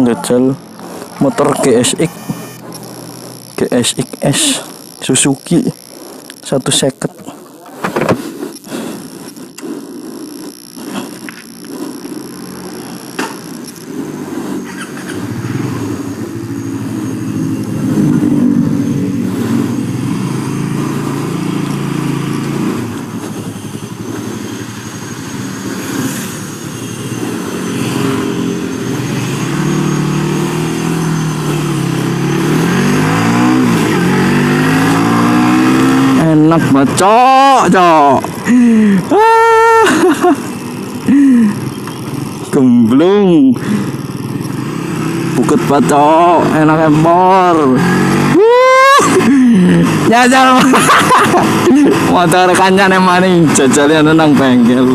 Njajal motor Gsx-S Suzuki 150. Enak banget cok. Gemblung buket bacok, enak empor. Njajal motor kancane maning jajalnya nang bengkel.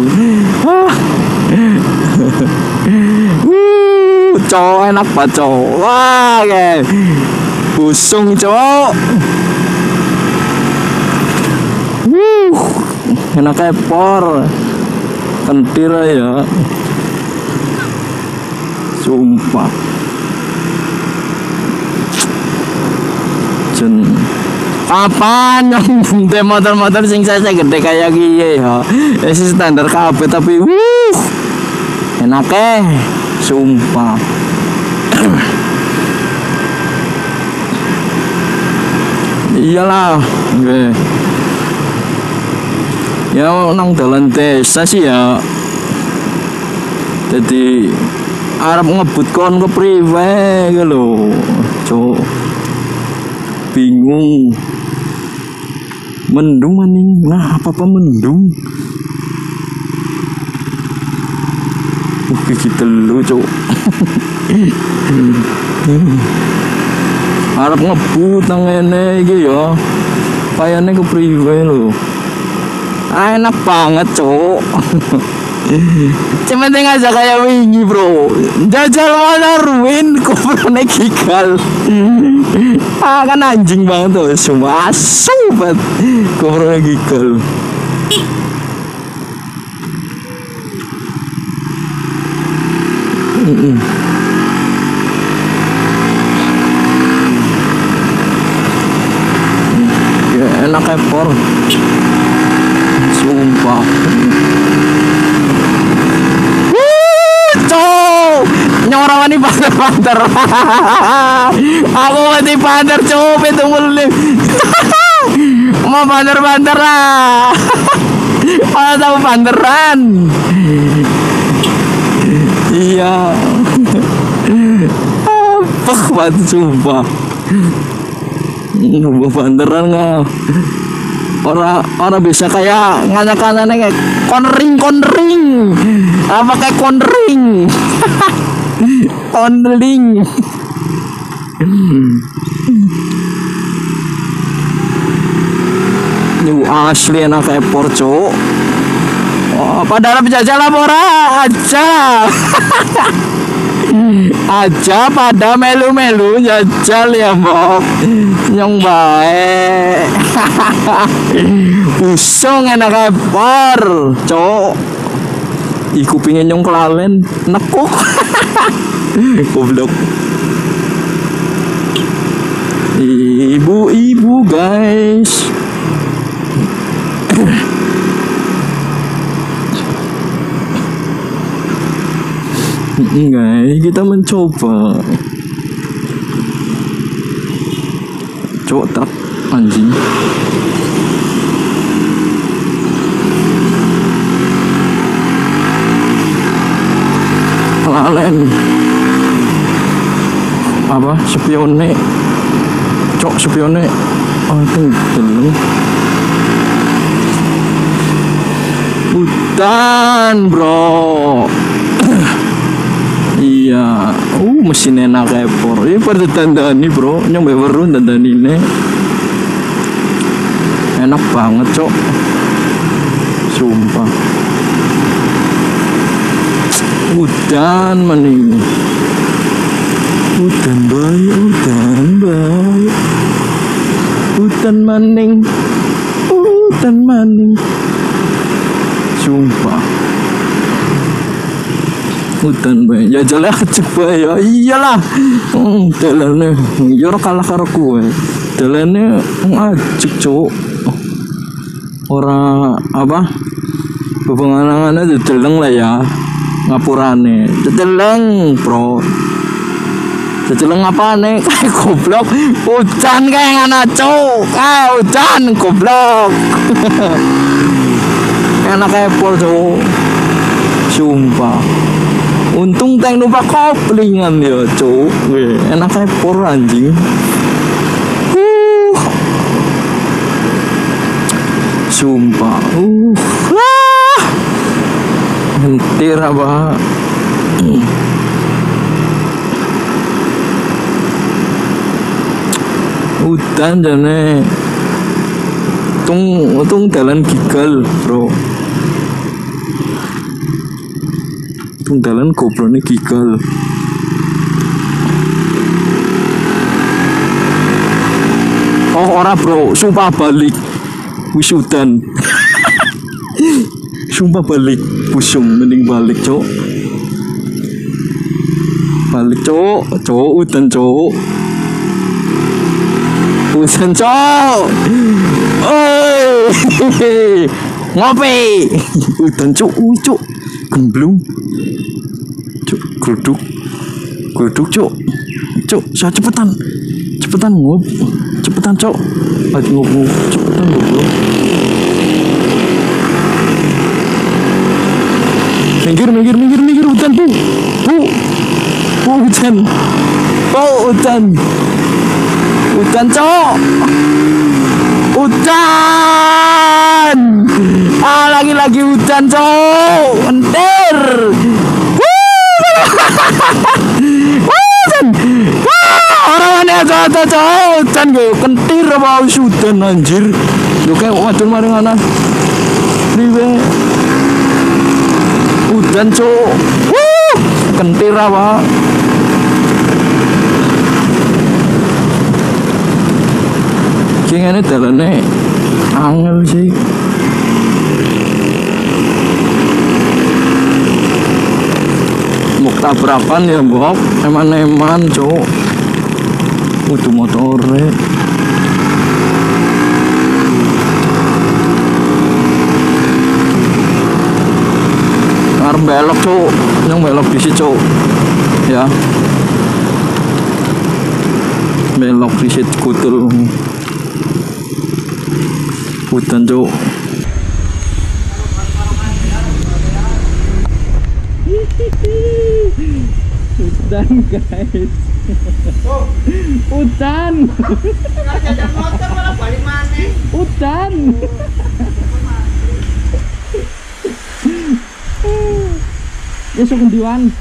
Cok enak bacok. Wah kayak busung cok. Enak empor, kentir ya, sumpah. Jen, kapan nyong motor-motor sing saya gede kayak gini ya? Esi standar kabeh tapi, enak sumpah. Iyalah, ya nang dalan desa sih ya, jadi arep ngebut kon ke priwe lho cok, bingung. Mendung maning, nah apa mendung gitu lho cok. Arep ngebut nang ngene iki ya, payane ke priwe lho. Enak banget cok. Cuma tinggal aja kayak wingi bro, jajal motor win Gopro gigal. Kan anjing banget tuh, semua sobat Gopro gigal. Ya enak empor. Sumpah. Nyorong ini banter-banter. Aku mati banter cowok itu mulai. Mau banter-banter lah. Mau tahu banteran. Iya. Apa banget sumpah. Mau banteran nggak? Orang bisa kayak nganya-nganya kayak konring apa kayak konring konling. Ini asli enak kayak porco. Oh, padahal penjajah lapora aja pada melu-melu jajal ya mbok nyong bae. Usung enak empor cok. Iku pingin nyong kelalen nekuk. Goblok. Ibu-ibu guys. Enggak, kita mencoba. Cok truk anjing. Lalen. Apa? Spione. Cok spione. Oh, itu deleng. Hutan, bro. Iya, mesin enak ekor. Ini pada dandani bro, nyampe weru dandani ini. Enak banget cok, sumpah. Udan maning, udan baik, udan baik, udan maning, udan maning, sumpah. Hutan bae ya jale acek bae ya iyalah dalane yo ora kalah karo kowe dalane acek cuk ora apa bebenganane dedeleng lah ya ngapurane dedeleng bro dedeleng apane kayak goblok hujan kayak ngana cuk hujan goblok enak kayak pol cuk sumpah. Untung tank numpak koplingan ya, cuk. Enak kayak por anjing. Sumpah. Mentir apa? Udan jane. Tung dalan gigal, bro. Tunggalan Gopro ini gigal. Oh ora bro, sumpah balik wisudan. Sumpah balik busung, mending balik cok. Balik cok, udan cok. Udan cok. Oi, ngopi. Udan cok, cok. Gemblung. Cuk, geruduk cuk, saya cepetan ngop, cepetan cuk, lagi ngop, cepetan ngop, minggir hutan bu, hutan cuk, hutan, lagi hutan cuk, entir. Orang aneh aja hutan gue kentir apa hutan anjir lu kayak wadon mari ngana riwe hutan cok kentir apa kayaknya dalane angel sih. Mau tabrakan ya Bob, eman cok. Udah motore. Arep belok cok, yang belok di situ cok. Ya. Belok di situ kutul. Hutan cok. Hutan guys. Hutan. Jajan motor malah balik maneh. Hutan. Ya sok kendiwan.